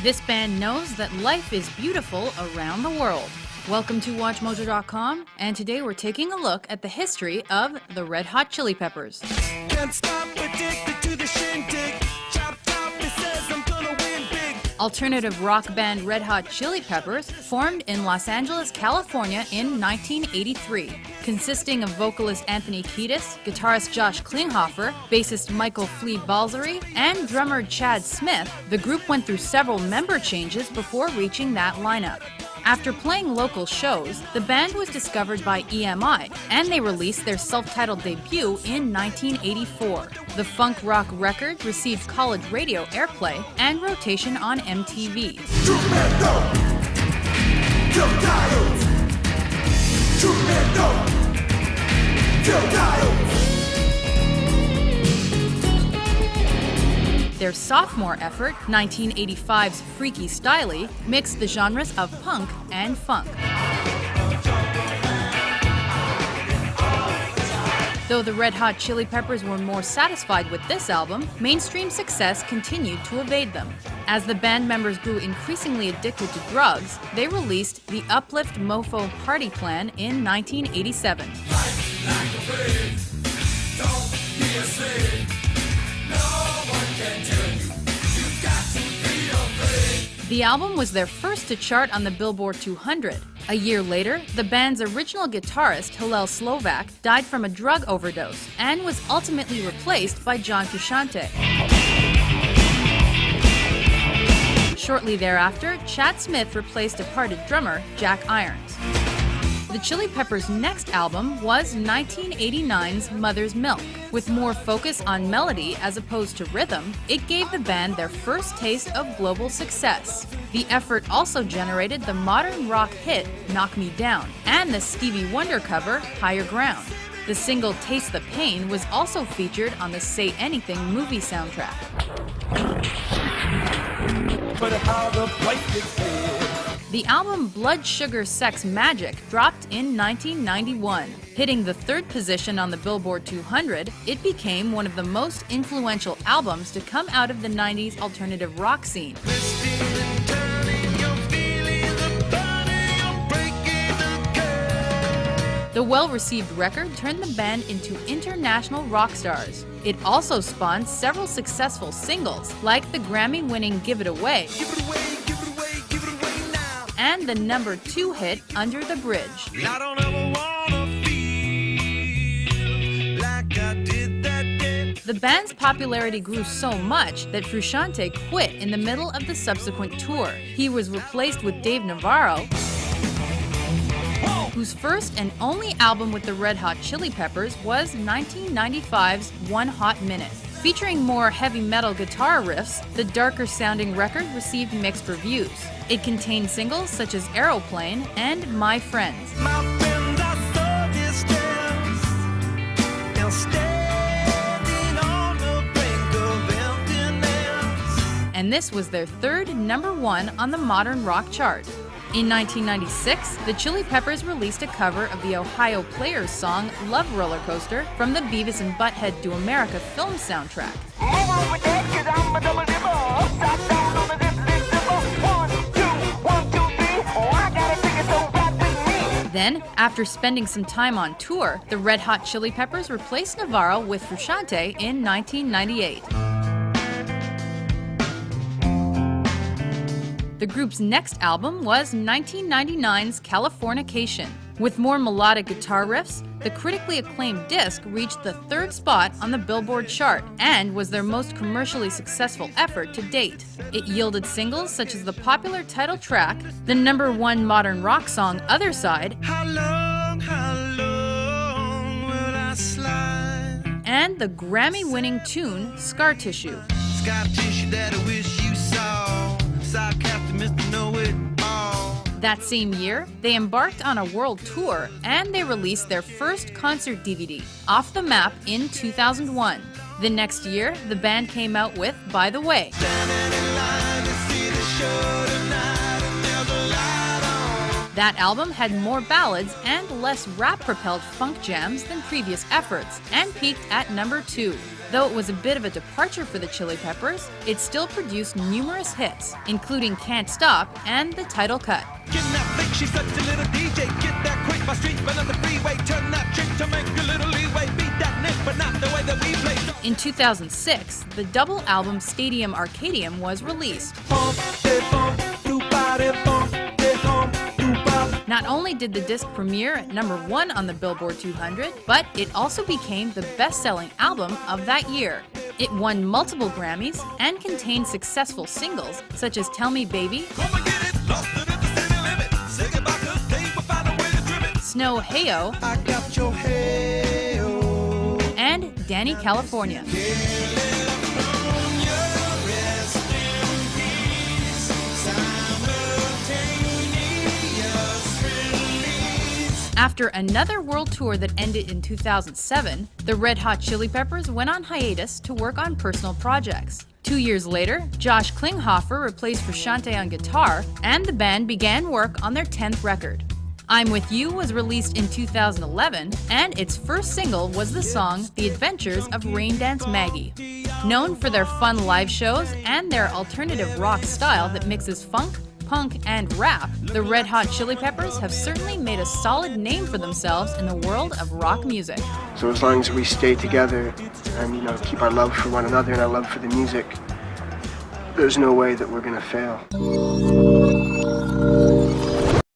This band knows that life is beautiful around the world. Welcome to WatchMojo.com, and today we're taking a look at the history of the Red Hot Chili Peppers. Can't stop, addicted to the shindig. Chop top, it says I'm gonna win big. Alternative rock band Red Hot Chili Peppers formed in Los Angeles, California in 1983. Consisting of vocalist Anthony Kiedis, guitarist Josh Klinghoffer, bassist Michael Flea Balzery, and drummer Chad Smith, the group went through several member changes before reaching that lineup. After playing local shows, the band was discovered by EMI, and they released their self-titled debut in 1984. The funk rock record received college radio airplay and rotation on MTV. Their sophomore effort, 1985's Freaky Styley, mixed the genres of punk and funk. Though the Red Hot Chili Peppers were more satisfied with this album, mainstream success continued to evade them. As the band members grew increasingly addicted to drugs, they released the Uplift Mofo Party Plan in 1987. The album was their first to chart on the Billboard 200. A year later, the band's original guitarist, Hillel Slovak, died from a drug overdose and was ultimately replaced by John Frusciante. Shortly thereafter, Chad Smith replaced departed drummer Jack Irons. The Chili Peppers' next album was 1989's Mother's Milk. With more focus on melody as opposed to rhythm, it gave the band their first taste of global success. The effort also generated the modern rock hit Knock Me Down and the Stevie Wonder cover Higher Ground. The single Taste the Pain was also featured on the Say Anything movie soundtrack. But how the price gets paid. The album Blood Sugar Sex Magic dropped in 1991. Hitting the third position on the Billboard 200, it became one of the most influential albums to come out of the 90s alternative rock scene. The well-received record turned the band into international rock stars. It also spawned several successful singles, like the Grammy-winning Give It Away, and the number 2 hit Under the Bridge. I don't ever wanna feel like I did that day. The band's popularity grew so much that Frusciante quit in the middle of the subsequent tour. He was replaced with Dave Navarro, whose first and only album with the Red Hot Chili Peppers was 1995's One Hot Minute. Featuring more heavy metal guitar riffs, the darker-sounding record received mixed reviews. It contained singles such as Aeroplane and My Friends. My friends are so distant, and standing on the brink of emptiness. And this was their third #1 on the modern rock chart. In 1996, the Chili Peppers released a cover of the Ohio Players song Love Roller Coaster from the Beavis and Butt-Head Do America film soundtrack. Then, after spending some time on tour, the Red Hot Chili Peppers replaced Navarro with Frusciante in 1998. The group's next album was 1999's Californication. With more melodic guitar riffs, the critically acclaimed disc reached the 3rd spot on the Billboard chart and was their most commercially successful effort to date. It yielded singles such as the popular title track, the #1 modern rock song Other Side, How long will I slide? and the Grammy-winning tune Scar Tissue. Scar tissue that I wish you saw. Sarcastic Mr. Know-It-All. That same year, they embarked on a world tour and they released their first concert DVD, Off the Map, in 2001. The next year, the band came out with By the Way. Standing in line to see the show tonight, and there's a light on. That album had more ballads and less rap-propelled funk jams than previous efforts and peaked at #2. Though it was a bit of a departure for the Chili Peppers, it still produced numerous hits, including Can't Stop and the title cut. Get that flick, she's such a little DJ. Get that quick, my street, but on the freeway. Turn that trick to make a little leeway. Beat that nick, but not the way that we play. In 2006, the double album Stadium Arcadium was released. Not only did the disc premiere at #1 on the Billboard 200, but it also became the best-selling album of that year. It won multiple Grammys and contained successful singles such as Tell Me Baby, Snow Heyo, I got your hey-oh. and Danny California. After another world tour that ended in 2007, the Red Hot Chili Peppers went on hiatus to work on personal projects. 2 years later, Josh Klinghoffer replaced Frusciante on guitar, and the band began work on their 10th record. I'm With You was released in 2011, and its first single was the song The Adventures of Raindance Maggie. Known for their fun live shows and their alternative rock style that mixes funk, punk, and rap, the Red Hot Chili Peppers have certainly made a solid name for themselves in the world of rock music. So as long as we stay together and, keep our love for one another and our love for the music, there's no way that we're gonna fail.